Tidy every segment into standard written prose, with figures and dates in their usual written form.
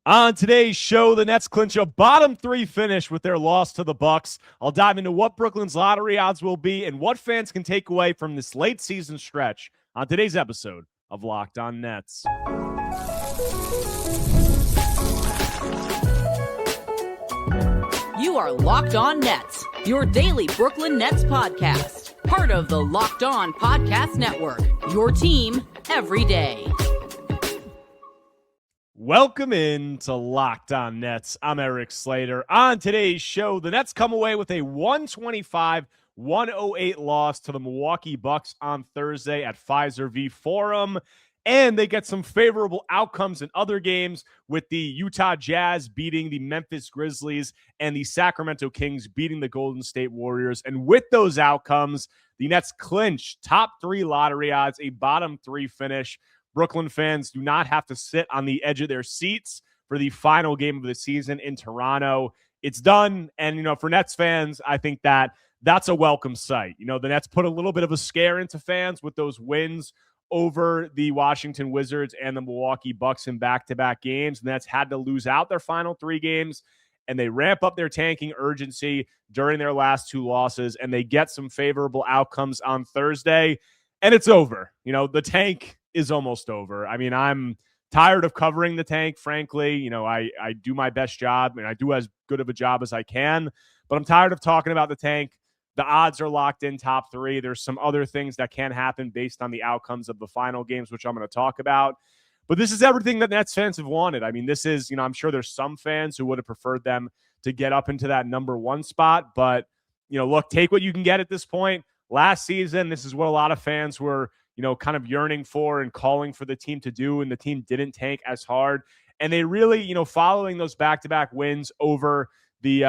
On today's show, the Nets clinch a bottom three finish with their loss to the Bucks. I'll dive into what Brooklyn's lottery odds will be and what fans can take away from this late season stretch on today's episode of Locked On Nets. You are Locked On Nets, your daily Brooklyn Nets podcast. Part of the Locked On Podcast Network, your team every day. Welcome in to Locked On Nets. I'm Erik Slater. On today's show, the Nets come away with a 125-108 loss to the Milwaukee Bucks on Thursday at Pfizer V Forum. And they get some favorable outcomes in other games with the Utah Jazz beating the Memphis Grizzlies and the Sacramento Kings beating the Golden State Warriors. And with those outcomes, the Nets clinch top three lottery odds, a bottom three finish. Brooklyn fans do not have to sit on the edge of their seats for the final game of the season in Toronto. It's done. And, for Nets fans, I think that's a welcome sight. The Nets put a little bit of a scare into fans with those wins over the Washington Wizards and the Milwaukee Bucks in back-to-back games. And the Nets had to lose out their final three games, and they ramp up their tanking urgency during their last two losses, and they get some favorable outcomes on Thursday, and it's over. The tank is almost over. I mean, I'm tired of covering the tank, frankly. I do my best job, and I do as good of a job as I can, but I'm tired of talking about the tank. The odds are locked in top three. There's some other things that can happen based on the outcomes of the final games, which I'm going to talk about. But this is everything that Nets fans have wanted. I mean, this is, I'm sure there's some fans who would have preferred them to get up into that number one spot. But, look, take what you can get at this point. Last season, this is what a lot of fans were, kind of yearning for and calling for the team to do, and the team didn't tank as hard. And they really, following those back-to-back wins over the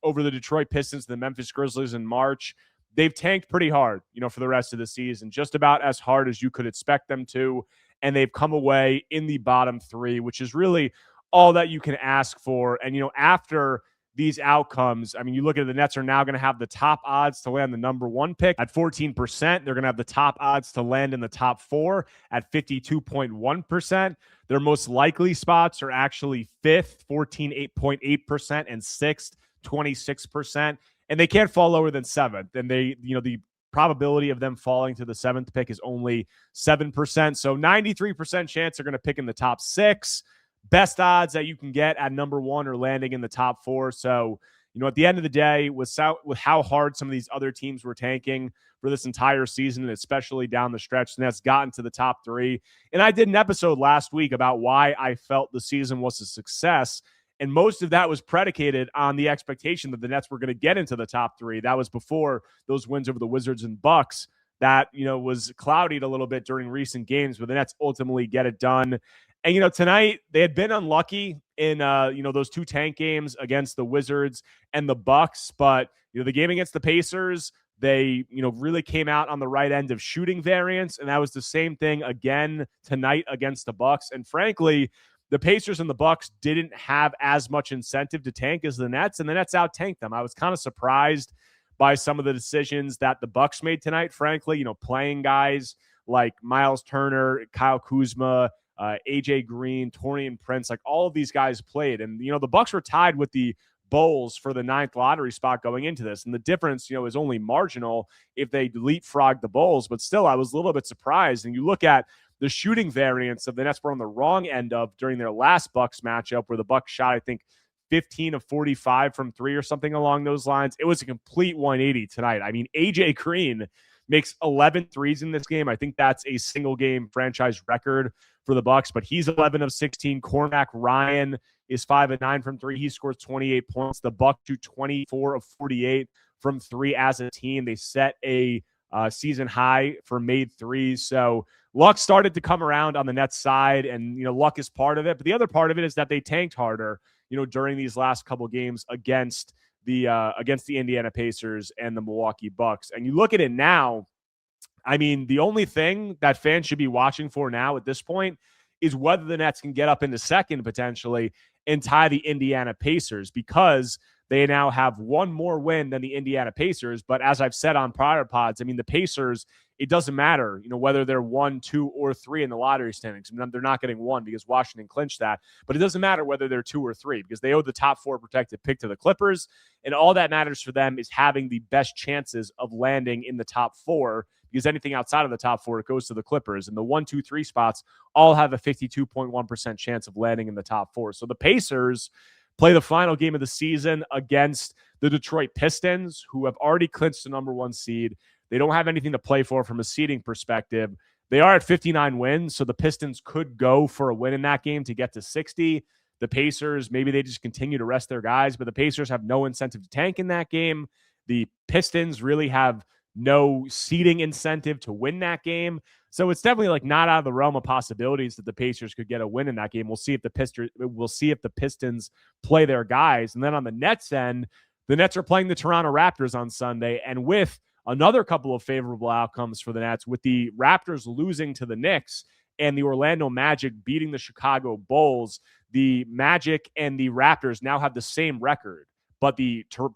Detroit Pistons, the Memphis Grizzlies in March, they've tanked pretty hard, for the rest of the season, just about as hard as you could expect them to. And they've come away in the bottom three, which is really all that you can ask for. And, after these outcomes, I mean, you look at the Nets are now going to have the top odds to land the number one pick at 14%. They're going to have the top odds to land in the top four at 52.1%. Their most likely spots are actually fifth, 14.8%, and sixth, 26%. And they can't fall lower than seventh. And the probability of them falling to the seventh pick is only 7%. So 93% chance they're going to pick in the top six. Best odds that you can get at number one or landing in the top four. So, at the end of the day, with how hard some of these other teams were tanking for this entire season, and especially down the stretch, and that's gotten to the top three. And I did an episode last week about why I felt the season was a success. And most of that was predicated on the expectation that the Nets were going to get into the top three. That was before those wins over the Wizards and Bucks. That, was clouded a little bit during recent games, but the Nets ultimately get it done. And, tonight they had been unlucky in, those two tank games against the Wizards and the Bucks. But, the game against the Pacers, they, really came out on the right end of shooting variance. And that was the same thing again tonight against the Bucks. And frankly, the Pacers and the Bucks didn't have as much incentive to tank as the Nets, and the Nets out-tanked them. I was kind of surprised by some of the decisions that the Bucks made tonight, frankly, playing guys like Miles Turner, Kyle Kuzma, AJ Green, Taurean Prince, like all of these guys played. And, the Bucks were tied with the Bulls for the 9th lottery spot going into this. And the difference, is only marginal if they leapfrog the Bulls. But still, I was a little bit surprised. And you look at the shooting variance of the Nets were on the wrong end of during their last Bucks matchup where the Bucks shot, I think, 15 of 45 from three or something along those lines. It was a complete 180 tonight. I mean, AJ Green makes 11 threes in this game. I think that's a single game franchise record for the Bucks, but he's 11 of 16. Cormac Ryan is 5 of 9 from three. He scores 28 points. The Bucks do 24 of 48 from three as a team. They set a season high for made threes. So luck started to come around on the Nets side, and luck is part of it. But the other part of it is that they tanked harder, during these last couple games against the Indiana Pacers and the Milwaukee Bucks. And you look at it now, I mean, the only thing that fans should be watching for now at this point is whether the Nets can get up into second potentially and tie the Indiana Pacers, because they now have one more win than the Indiana Pacers. But as I've said on prior pods, I mean, the Pacers, it doesn't matter, whether they're 1, 2, or 3 in the lottery standings. I mean, they're not getting 1 because Washington clinched that, but it doesn't matter whether they're 2 or 3 because they owe the top 4 protected pick to the Clippers, and all that matters for them is having the best chances of landing in the top 4 because anything outside of the top 4, it goes to the Clippers, and the 1, 2, 3 spots all have a 52.1% chance of landing in the top 4. So the Pacers play the final game of the season against the Detroit Pistons, who have already clinched the number 1 seed. They don't have anything to play for from a seeding perspective. They are at 59 wins, so the Pistons could go for a win in that game to get to 60. The Pacers, maybe they just continue to rest their guys, but the Pacers have no incentive to tank in that game. The Pistons really have no seeding incentive to win that game. So it's definitely not out of the realm of possibilities that the Pacers could get a win in that game. We'll see if the Pistons play their guys. And then on the Nets end, the Nets are playing the Toronto Raptors on Sunday, and with another couple of favorable outcomes for the Nets, with the Raptors losing to the Knicks and the Orlando Magic beating the Chicago Bulls, the Magic and the Raptors now have the same record, but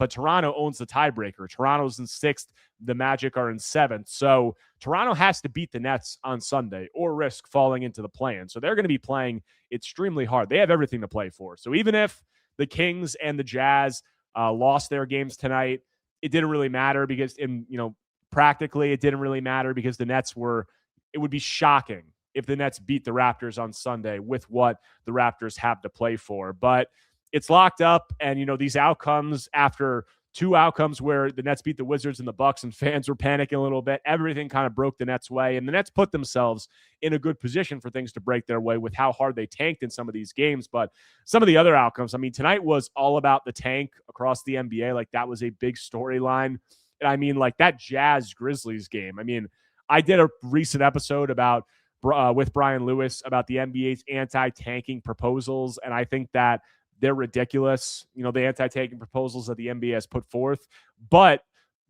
Toronto owns the tiebreaker. Toronto's in 6th, the Magic are in 7th. So Toronto has to beat the Nets on Sunday or risk falling into the play-in. So they're going to be playing extremely hard. They have everything to play for. So even if the Kings and the Jazz lost their games tonight, it didn't really matter because practically it didn't really matter because the Nets it would be shocking if the Nets beat the Raptors on Sunday with what the Raptors have to play for. But it's locked up, and these outcomes, after 2 outcomes where the Nets beat the Wizards and the Bucks and fans were panicking a little bit, everything kind of broke the Nets' way, and the Nets put themselves in a good position for things to break their way with how hard they tanked in some of these games. But some of the other outcomes, tonight was all about the tank across the NBA. That was a big storyline. And that Jazz Grizzlies game. I did a recent episode with Brian Lewis about the NBA's anti-tanking proposals, and I think that they're ridiculous, the anti-tanking proposals that the NBA has put forth. But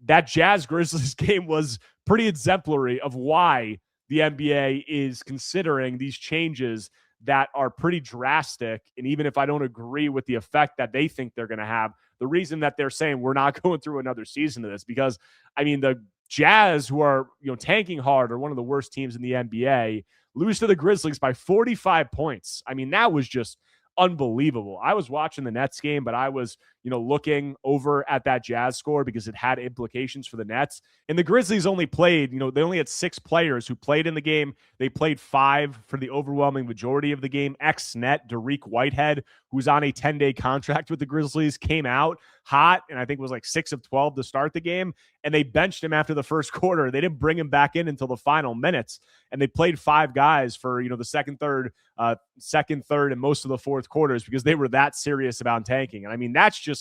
that Jazz Grizzlies game was pretty exemplary of why the NBA is considering these changes that are pretty drastic. And even if I don't agree with the effect that they think they're going to have, the reason that they're saying we're not going through another season of this, because the Jazz, who are tanking hard, are one of the worst teams in the NBA, lose to the Grizzlies by 45 points. That was just unbelievable. I was watching the Nets game, but I was, looking over at that Jazz score because it had implications for the Nets. And the Grizzlies only played, they only had 6 players who played in the game. They played 5 for the overwhelming majority of the game. Ex-net Derek Whitehead, who's on a 10-day contract with the Grizzlies, came out hot and I think was 6 of 12 to start the game. And they benched him after the first quarter. They didn't bring him back in until the final minutes. And they played 5 guys for, the second, third, and most of the fourth quarters because they were that serious about tanking. And that's just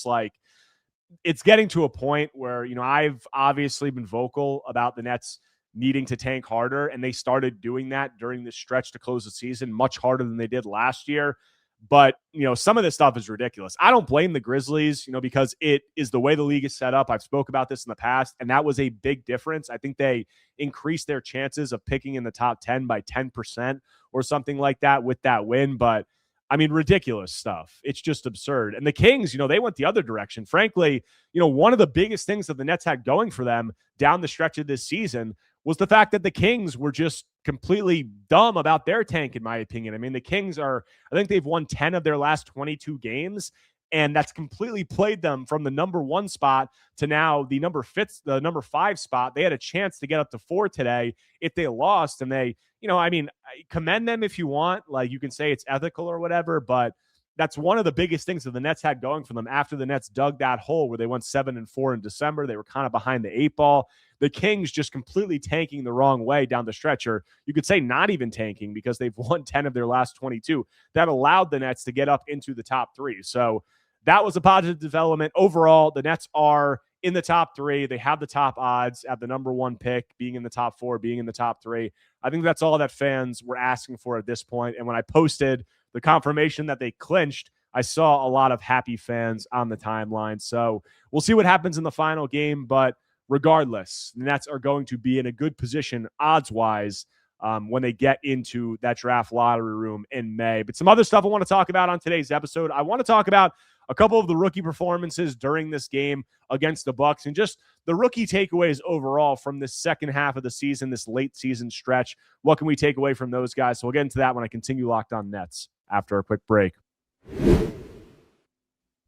it's getting to a point where, I've obviously been vocal about the Nets needing to tank harder, and they started doing that during this stretch to close the season much harder than they did last year. But, some of this stuff is ridiculous. I don't blame the Grizzlies, because it is the way the league is set up. I've spoke about this in the past, and that was a big difference. I think they increased their chances of picking in the top 10 by 10% or something like that with that win. But ridiculous stuff. It's just absurd. And the Kings, they went the other direction. Frankly, one of the biggest things that the Nets had going for them down the stretch of this season was the fact that the Kings were just completely dumb about their tank, in my opinion. The Kings I think they've won 10 of their last 22 games, and that's completely played them from the number 1 spot to now the number 5 spot. They had a chance to get up to 4 today if they lost, and they, commend them if you want. You can say it's ethical or whatever, but that's one of the biggest things that the Nets had going for them after the Nets dug that hole where they went 7-4 in December. They were kind of behind the 8 ball. The Kings just completely tanking the wrong way down the stretch, or you could say not even tanking because they've won 10 of their last 22. That allowed the Nets to get up into the top 3. So that was a positive development. Overall, the Nets are in the top 3. They have the top odds at the number 1 pick, being in the top 4, being in the top 3. I think that's all that fans were asking for at this point. And when I posted the confirmation that they clinched, I saw a lot of happy fans on the timeline. So we'll see what happens in the final game. But regardless, the Nets are going to be in a good position odds-wise when they get into that draft lottery room in May. But some other stuff I want to talk about on today's episode. I want to talk about a couple of the rookie performances during this game against the Bucks, and just the rookie takeaways overall from this second half of the season, this late season stretch. What can we take away from those guys? So we'll get into that when I continue Locked On Nets after a quick break.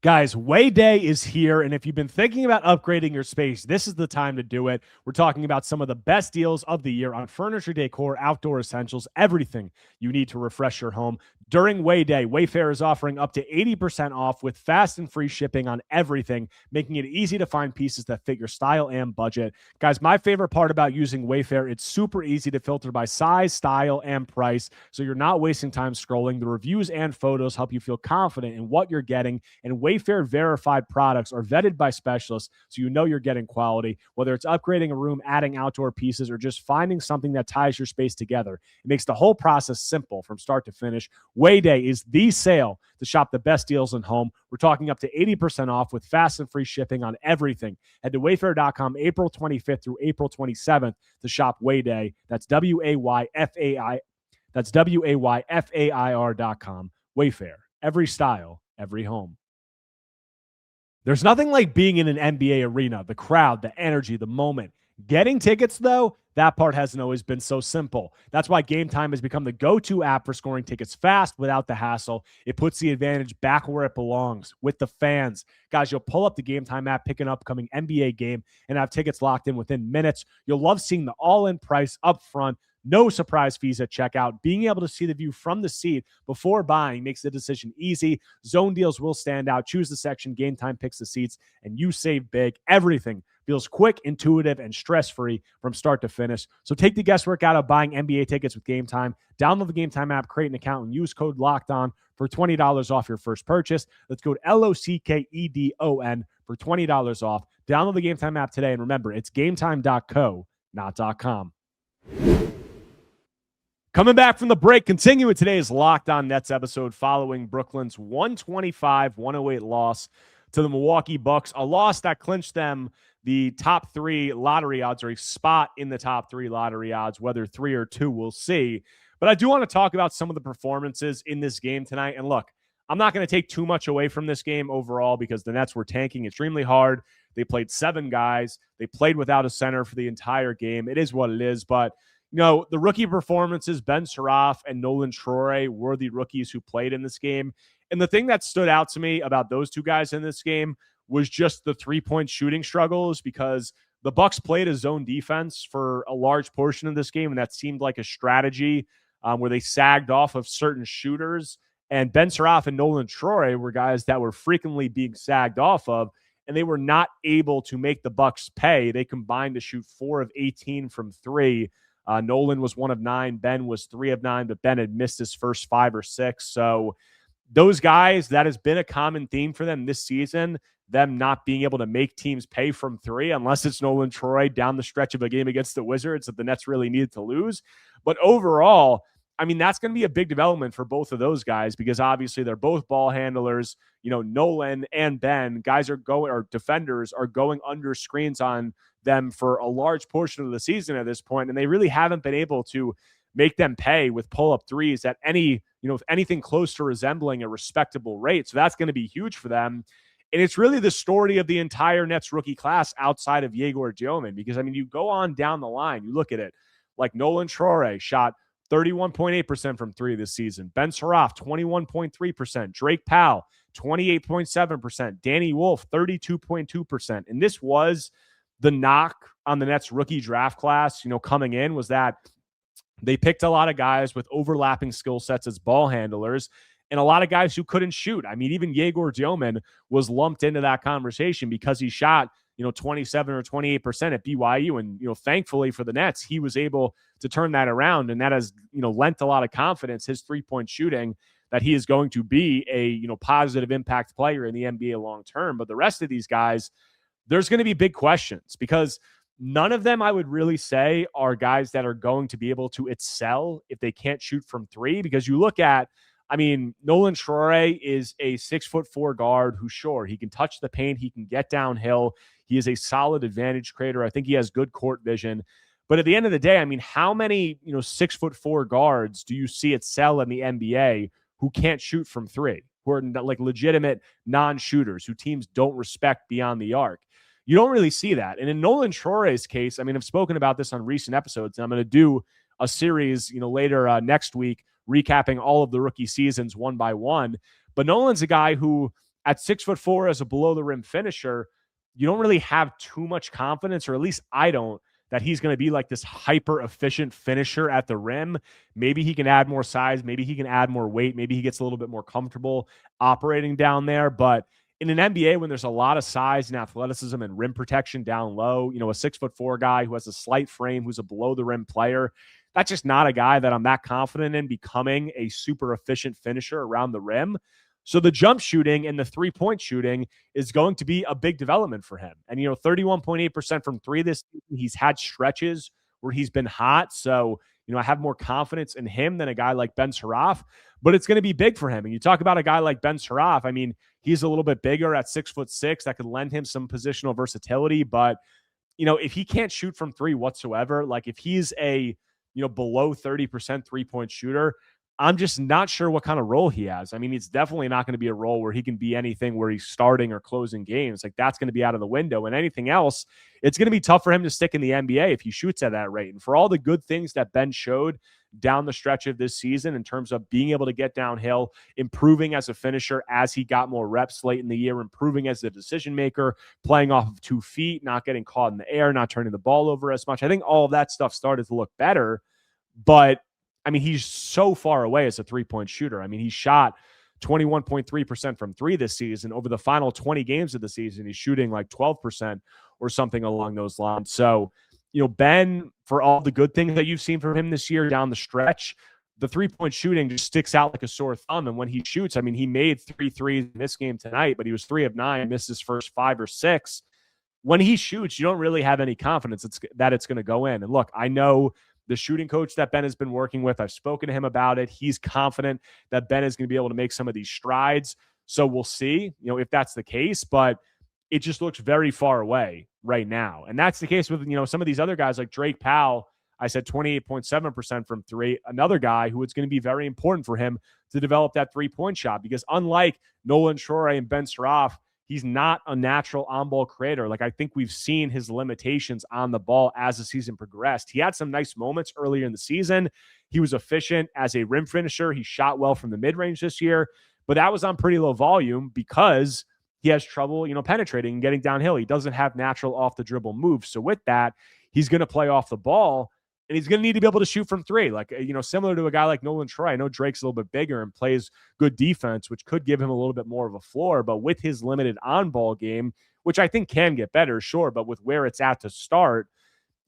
Guys, Way Day is here, and if you've been thinking about upgrading your space, this is the time to do it. We're talking about some of the best deals of the year on furniture, decor, outdoor essentials, everything you need to refresh your home. During Way Day, Wayfair is offering up to 80% off with fast and free shipping on everything, making it easy to find pieces that fit your style and budget. Guys, my favorite part about using Wayfair, it's super easy to filter by size, style, and price, so you're not wasting time scrolling. The reviews and photos help you feel confident in what you're getting, and Wayfair verified products are vetted by specialists, so you know you're getting quality. Whether it's upgrading a room, adding outdoor pieces, or just finding something that ties your space together, it makes the whole process simple from start to finish. Way Day is the sale to shop the best deals in home. We're talking up to 80% off with fast and free shipping on everything. Head to wayfair.com April 25th through April 27th to shop Way Day. That's WAYFAI. That's WAYFAIR.com. Wayfair. Every style, every home. There's nothing like being in an NBA arena, the crowd, the energy, the moment. Getting tickets, though, that part hasn't always been so simple. That's why Game Time has become the go-to app for scoring tickets fast without the hassle. It puts the advantage back where it belongs, with the fans. Guys, you'll pull up the Game Time app, pick an upcoming NBA game, and have tickets locked in within minutes. You'll love seeing the all-in price up front. No surprise fees at checkout. Being able to see the view from the seat before buying makes the decision easy. Zone deals will stand out. Choose the section. Game Time picks the seats, and you save big. Everything feels quick, intuitive, and stress-free from start to finish. So take the guesswork out of buying NBA tickets with Game Time. Download the Game Time app, create an account, and use code LOCKEDON for $20 off your first purchase. Let's go to LOCKEDON for $20 off. Download the Game Time app today, and remember, it's gametime.co, not .com. Coming back from the break, continuing today's Locked On Nets episode following Brooklyn's 125-108 loss to the Milwaukee Bucks, a loss that clinched them the top 3 lottery odds, or a spot in the top 3 lottery odds, whether 3 or 2, we'll see. But I do want to talk about some of the performances in this game tonight. And look, I'm not going to take too much away from this game overall because the Nets were tanking extremely hard. They played 7 guys. They played without a center for the entire game. It is what it is, but you know, the rookie performances, Ben Suraf and Nolan Troy were the rookies who played in this game. And the thing that stood out to me about those 2 guys in this game was just the 3-point shooting struggles, because the Bucks played a zone defense for a large portion of this game, and that seemed like a strategy where they sagged off of certain shooters. And Ben Suraf and Nolan Troy were guys that were frequently being sagged off of, and they were not able to make the Bucks pay. They combined to shoot 4 of 18 from 3. Nolan was 1 of 9. Ben was 3 of 9, but Ben had missed his first 5 or 6. So those guys, that has been a common theme for them this season, them not being able to make teams pay from 3, unless it's Nolan Troy down the stretch of a game against the Wizards that the Nets really needed to lose. But overall, I mean, that's going to be a big development for both of those guys, because obviously they're both ball handlers. You know, Nolan and Ben, defenders are going under screens on them for a large portion of the season at this point, and they really haven't been able to make them pay with pull-up threes at anything close to resembling a respectable rate. So that's going to be huge for them. And it's really the story of the entire Nets rookie class outside of Yegor Dioman, because, I mean, you go on down the line, you look at it, like Nolan Troy shot 31.8% from 3 this season. Ben Suraf, 21.3%. Drake Powell, 28.7%. Danny Wolf, 32.2%. And this was the knock on the Nets rookie draft class, coming in, was that they picked a lot of guys with overlapping skill sets as ball handlers and a lot of guys who couldn't shoot. I mean, even Yegor Dioman was lumped into that conversation because he shot, 27 or 28% at BYU. And, thankfully for the Nets, he was able to turn that around. And that has, lent a lot of confidence, his 3-point shooting, that he is going to be a, positive impact player in the NBA long term. But the rest of these guys, there's going to be big questions, because none of them, I would really say, are guys that are going to be able to excel if they can't shoot from 3. Because you look at, Nolan Troy is a 6'4" guard who, sure, he can touch the paint, he can get downhill, he is a solid advantage creator. I think he has good court vision. But at the end of the day, how many 6'4" guards do you see excel in the NBA who can't shoot from 3? who are like legitimate non-shooters who teams don't respect beyond the arc. You don't really see that. And in Nolan Trore's case, I mean, I've spoken about this on recent episodes, and I'm going to do a series, later next week, recapping all of the rookie seasons one by one. But Nolan's a guy who, at 6'4" as a below the rim finisher, you don't really have too much confidence, or at least I don't, that he's going to be like this hyper efficient finisher at the rim. Maybe he can add more size. Maybe he can add more weight. Maybe he gets a little bit more comfortable operating down there. But in an NBA, when there's a lot of size and athleticism and rim protection down low, a 6'4" guy who has a slight frame, who's a below the rim player, that's just not a guy that I'm that confident in becoming a super efficient finisher around the rim. So the jump shooting and the 3-point shooting is going to be a big development for him. And, 31.8% from three this season. He's had stretches where he's been hot. So, I have more confidence in him than a guy like Ben Suraf, but it's going to be big for him. And you talk about a guy like Ben Suraf, I mean, he's a little bit bigger at 6'6". That could lend him some positional versatility. But, if he can't shoot from three whatsoever, like if he's a, below 30% 3-point shooter, I'm just not sure what kind of role he has. I mean, it's definitely not going to be a role where he can be anything where he's starting or closing games. Like, that's going to be out of the window. And anything else, it's going to be tough for him to stick in the NBA if he shoots at that rate. And for all the good things that Ben showed down the stretch of this season in terms of being able to get downhill, improving as a finisher as he got more reps late in the year, improving as a decision maker, playing off of 2 feet, not getting caught in the air, not turning the ball over as much. I think all of that stuff started to look better. But I mean, he's so far away as a 3-point shooter. I mean, he shot 21.3% from three this season. Over the final 20 games of the season, he's shooting like 12% or something along those lines. So, Ben, for all the good things that you've seen from him this year down the stretch, the 3-point shooting just sticks out like a sore thumb. And when he shoots, I mean, he made 3 threes in this game tonight, but he was 3 of 9, missed his first 5 or 6. When he shoots, you don't really have any confidence that it's going to go in. And look, I know the shooting coach that Ben has been working with, I've spoken to him about it. He's confident that Ben is going to be able to make some of these strides. So we'll see, if that's the case, but it just looks very far away right now. And that's the case with, some of these other guys like Drake Powell. I said 28.7% from three, another guy who it's going to be very important for him to develop that 3-point shot, because unlike Nolan Shore and Ben Suraf, he's not a natural on-ball creator. Like, I think we've seen his limitations on the ball as the season progressed. He had some nice moments earlier in the season. He was efficient as a rim finisher. He shot well from the mid-range this year, but that was on pretty low volume because he has trouble, penetrating and getting downhill. He doesn't have natural off-the-dribble moves. So with that, he's going to play off the ball, and he's going to need to be able to shoot from three. Like, similar to a guy like Nolan Troy. I know Drake's a little bit bigger and plays good defense, which could give him a little bit more of a floor. But with his limited on-ball game, which I think can get better, sure, but with where it's at to start,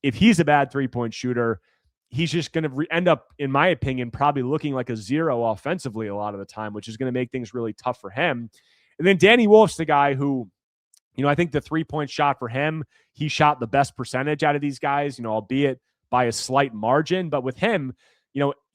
if he's a bad 3-point shooter, he's just going to end up, in my opinion, probably looking like a 0 offensively a lot of the time, which is going to make things really tough for him. And then Danny Wolf's the guy who, I think the 3-point shot for him, he shot the best percentage out of these guys, albeit by a slight margin. But with him,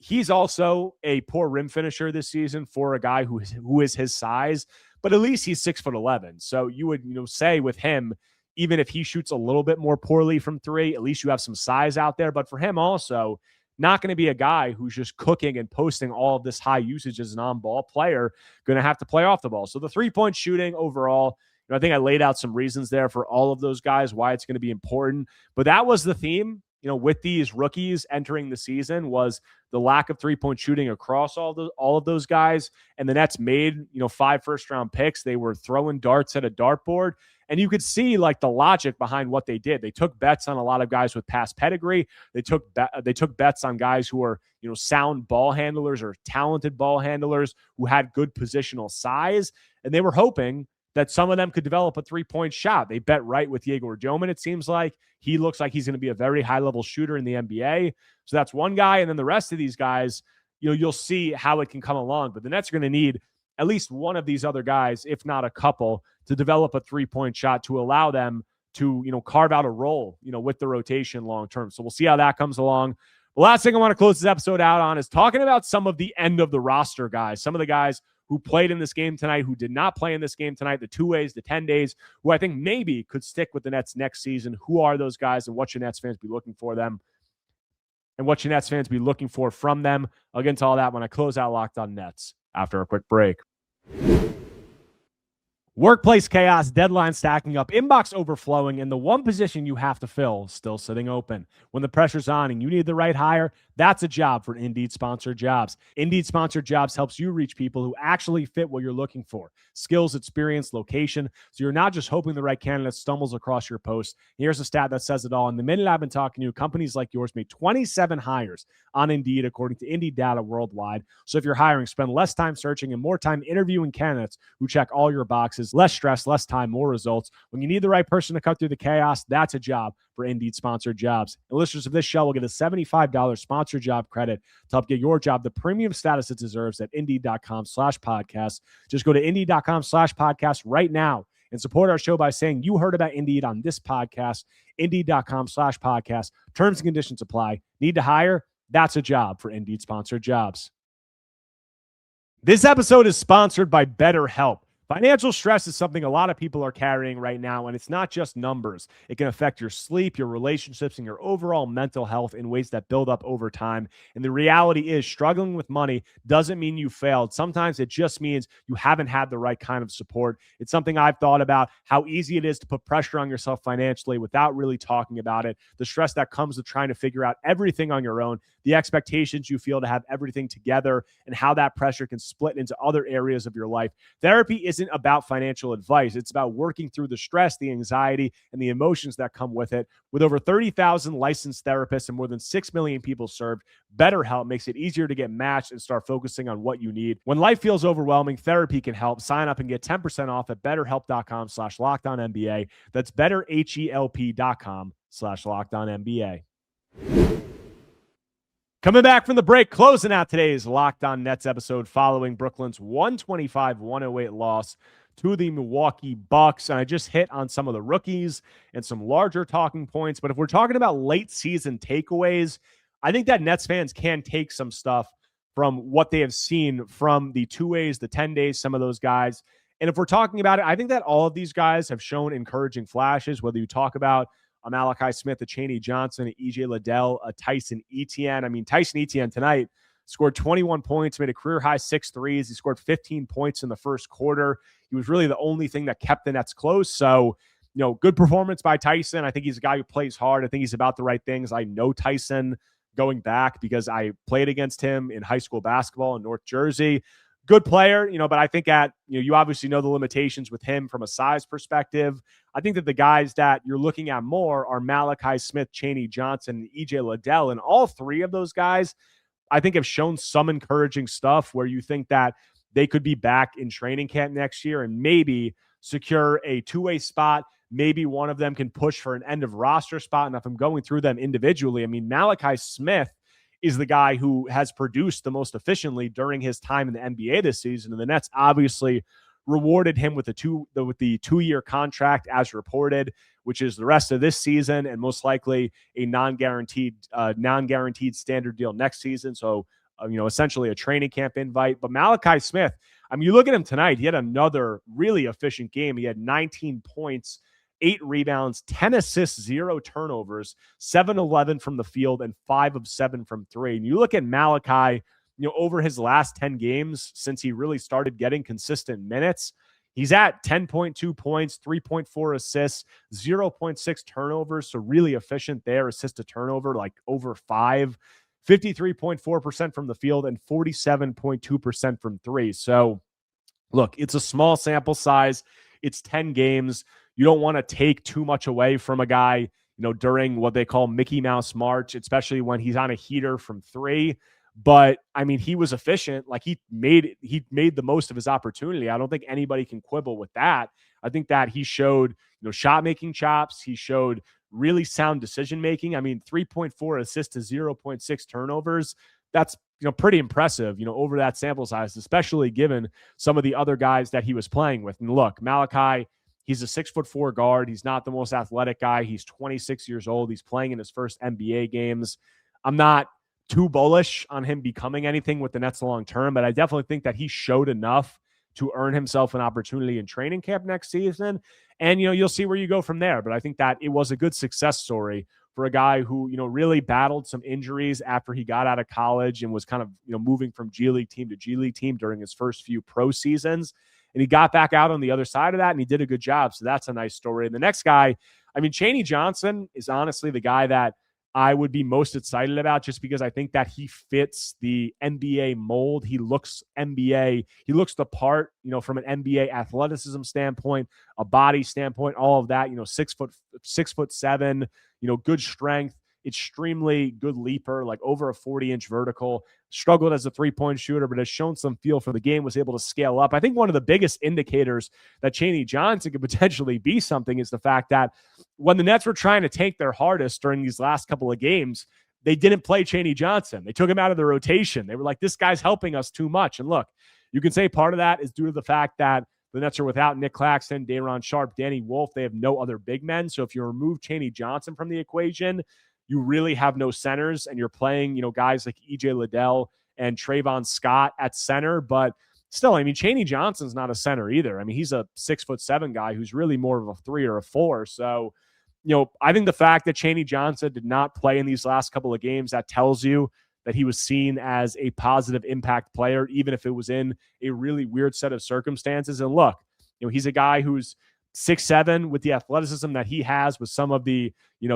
he's also a poor rim finisher this season for a guy who is his size, but at least he's 6'11". So you would, say with him, even if he shoots a little bit more poorly from three, at least you have some size out there. But for him also, not going to be a guy who's just cooking and posting all of this high usage as an on-ball player, going to have to play off the ball. So the 3-point shooting overall, I think I laid out some reasons there for all of those guys, why it's going to be important. But that was the theme, with these rookies entering the season, was the lack of 3-point shooting across all of those guys. And the Nets made, 5 first-round picks. They were throwing darts at a dartboard. And you could see like the logic behind what they did. They took bets on a lot of guys with past pedigree. They took bets on guys who are, sound ball handlers or talented ball handlers who had good positional size. And they were hoping that some of them could develop a 3-point shot. They bet right with Yegor Doman, it seems like. He looks like he's going to be a very high-level shooter in the NBA. So that's one guy. And then the rest of these guys, you'll see how it can come along. But the Nets are going to need at least one of these other guys, if not a couple, to develop a 3-point shot to allow them to, carve out a role, with the rotation long-term. So we'll see how that comes along. The last thing I want to close this episode out on is talking about some of the end of the roster guys, some of the guys who played in this game tonight, who did not play in this game tonight, the 2-ways, the 10 days, who I think maybe could stick with the Nets next season. Who are those guys, and what should Nets fans be looking for them? And what should Nets fans be looking for from them? I'll get into all that when I close out Locked On Nets after a quick break. Workplace chaos, deadline stacking up, inbox overflowing, and the one position you have to fill still sitting open. When the pressure's on and you need the right hire, that's a job for Indeed Sponsored Jobs. Indeed Sponsored Jobs helps you reach people who actually fit what you're looking for. Skills, experience, location. So you're not just hoping the right candidate stumbles across your post. Here's a stat that says it all. In the minute I've been talking to you, companies like yours made 27 hires on Indeed, according to Indeed data worldwide. So if you're hiring, spend less time searching and more time interviewing candidates who check all your boxes. Less stress, less time, more results. When you need the right person to cut through the chaos, that's a job for Indeed Sponsored Jobs. And listeners of this show will get a $75 sponsored job credit to help get your job the premium status it deserves at Indeed.com/podcast. Just go to Indeed.com/podcast right now and support our show by saying you heard about Indeed on this podcast. Indeed.com/podcast. Terms and conditions apply. Need to hire? That's a job for Indeed Sponsored Jobs. This episode is sponsored by BetterHelp. Financial stress is something a lot of people are carrying right now, and it's not just numbers. It can affect your sleep, your relationships, and your overall mental health in ways that build up over time. And the reality is, struggling with money doesn't mean you failed. Sometimes it just means you haven't had the right kind of support. It's something I've thought about, how easy it is to put pressure on yourself financially without really talking about it, the stress that comes with trying to figure out everything on your own, the expectations you feel to have everything together, and how that pressure can split into other areas of your life. Therapy isn't about financial advice. It's about working through the stress, the anxiety, and the emotions that come with it. With over 30,000 licensed therapists and more than 6 million people served, BetterHelp makes it easier to get matched and start focusing on what you need. When life feels overwhelming, therapy can help. Sign up and get 10% off at betterhelp.com/LockedOnNBA. That's betterhelp.com/LockedOnNBA. Coming back from the break, closing out today's Locked On Nets episode following Brooklyn's 125-108 loss to the Milwaukee Bucks. And I just hit on some of the rookies and some larger talking points. But if we're talking about late season takeaways, I think that Nets fans can take some stuff from what they have seen from the 2 days, the 10 days, some of those guys. And if we're talking about it, I think that all of these guys have shown encouraging flashes, whether you talk about a Malachi Smith, a Chaney Johnson, a EJ Liddell, a Tyson Etienne. I mean, Tyson Etienne tonight scored 21 points, made a career-high 6 threes. He scored 15 points in the first quarter. He was really the only thing that kept the Nets close. So, good performance by Tyson. I think he's a guy who plays hard. I think he's about the right things. I know Tyson going back because I played against him in high school basketball in North Jersey. Good player, but I think you obviously know the limitations with him from a size perspective. I think that the guys that you're looking at more are Malachi Smith, Chaney Johnson, and EJ Liddell. And all three of those guys, I think, have shown some encouraging stuff where you think that they could be back in training camp next year and maybe secure a two-way spot. Maybe one of them can push for an end of roster spot. And if I'm going through them individually, I mean, Malachi Smith is the guy who has produced the most efficiently during his time in the NBA this season. And the Nets obviously rewarded him with the 2-year contract as reported, which is the rest of this season and most likely a non-guaranteed standard deal next season. So, essentially a training camp invite. But Malachi Smith, I mean, you look at him tonight, he had another really efficient game. He had 19 points, 8 rebounds, 10 assists, 0 turnovers, 7-11 from the field, and 5 of 7 from 3. And you look at Malachi, over his last 10 games since he really started getting consistent minutes, he's at 10.2 points, 3.4 assists, 0.6 turnovers. So really efficient there. Assist to turnover, like over 5, 53.4% from the field, and 47.2% from 3. So look, it's a small sample size. It's 10 games. You don't want to take too much away from a guy, during what they call Mickey Mouse March, especially when he's on a heater from 3. But I mean, he was efficient. Like he made the most of his opportunity. I don't think anybody can quibble with that. I think that he showed, shot making chops. He showed really sound decision making. I mean, 3.4 assists to 0.6 turnovers. That's pretty impressive, over that sample size, especially given some of the other guys that he was playing with. And look, Malachi, he's a 6'4" guard. He's not the most athletic guy. He's 26 years old. He's playing in his first NBA games. I'm not too bullish on him becoming anything with the Nets long term, but I definitely think that he showed enough to earn himself an opportunity in training camp next season. And, you'll see where you go from there. But I think that it was a good success story for a guy who, really battled some injuries after he got out of college and was kind of, moving from G League team to G League team during his first few pro seasons. And he got back out on the other side of that, and he did a good job. So that's a nice story. And the next guy, Chaney Johnson is honestly the guy that I would be most excited about, just because I think that he fits the NBA mold. He looks NBA. He looks the part, from an NBA athleticism standpoint, a body standpoint, all of that, 6'7", good strength, extremely good leaper, like over a 40-inch vertical, struggled as a three-point shooter, but has shown some feel for the game, was able to scale up. I think one of the biggest indicators that Chaney Johnson could potentially be something is the fact that when the Nets were trying to tank their hardest during these last couple of games, they didn't play Chaney Johnson. They took him out of the rotation. They were like, this guy's helping us too much. And look, you can say part of that is due to the fact that the Nets are without Nick Claxton, Day'Ron Sharpe, Danny Wolf. They have no other big men. So if you remove Chaney Johnson from the equation, you really have no centers, and you're playing, guys like EJ Liddell and Trayvon Scott at center. But still, Chaney Johnson's not a center either. He's a 6'7" guy who's really more of a 3 or a 4. So, I think the fact that Chaney Johnson did not play in these last couple of games, that tells you that he was seen as a positive impact player, even if it was in a really weird set of circumstances. And look, he's a guy who's 6'7" with the athleticism that he has, with some of the,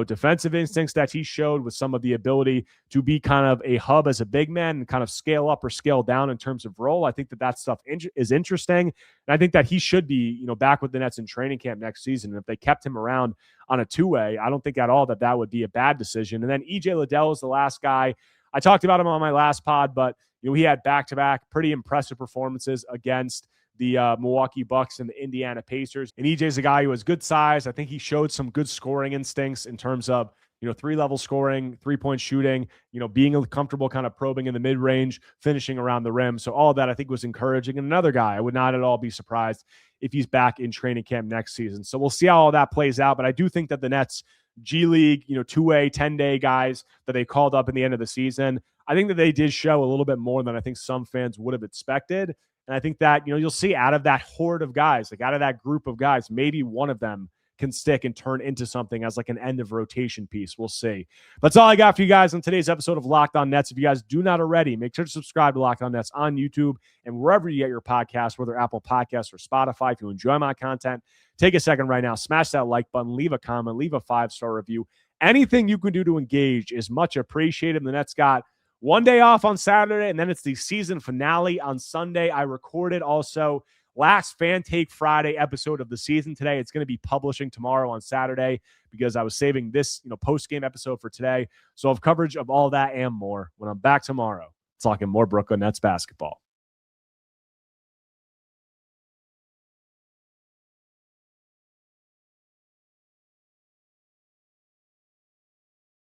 defensive instincts that he showed, with some of the ability to be kind of a hub as a big man and kind of scale up or scale down in terms of role. I think that stuff is interesting. And I think that he should be, back with the Nets in training camp next season. And if they kept him around on a two-way, I don't think at all that would be a bad decision. And then EJ Liddell is the last guy. I talked about him on my last pod, but he had back-to-back pretty impressive performances against the Milwaukee Bucks and the Indiana Pacers. And EJ's a guy who has good size. I think he showed some good scoring instincts in terms of, 3-level scoring, 3-point shooting, being comfortable kind of probing in the mid-range, finishing around the rim. So all of that I think was encouraging. And another guy, I would not at all be surprised if he's back in training camp next season. So we'll see how all that plays out. But I do think that the Nets G League, 2-way, 10-day guys that they called up in the end of the season, I think that they did show a little bit more than I think some fans would have expected. And I think that, you'll see out of that horde of guys, like out of that group of guys, maybe one of them can stick and turn into something as like an end of rotation piece. We'll see. That's all I got for you guys on today's episode of Locked On Nets. If you guys do not already, make sure to subscribe to Locked On Nets on YouTube and wherever you get your podcasts, whether Apple Podcasts or Spotify. If you enjoy my content, take a second right now, smash that like button, leave a comment, leave a 5-star review. Anything you can do to engage is much appreciated. The Nets got one day off on Saturday, and then it's the season finale on Sunday. I recorded also last Fan Take Friday episode of the season today. It's going to be publishing tomorrow on Saturday because I was saving this, post-game episode for today. So I'll have coverage of all that and more when I'm back tomorrow talking more Brooklyn Nets basketball.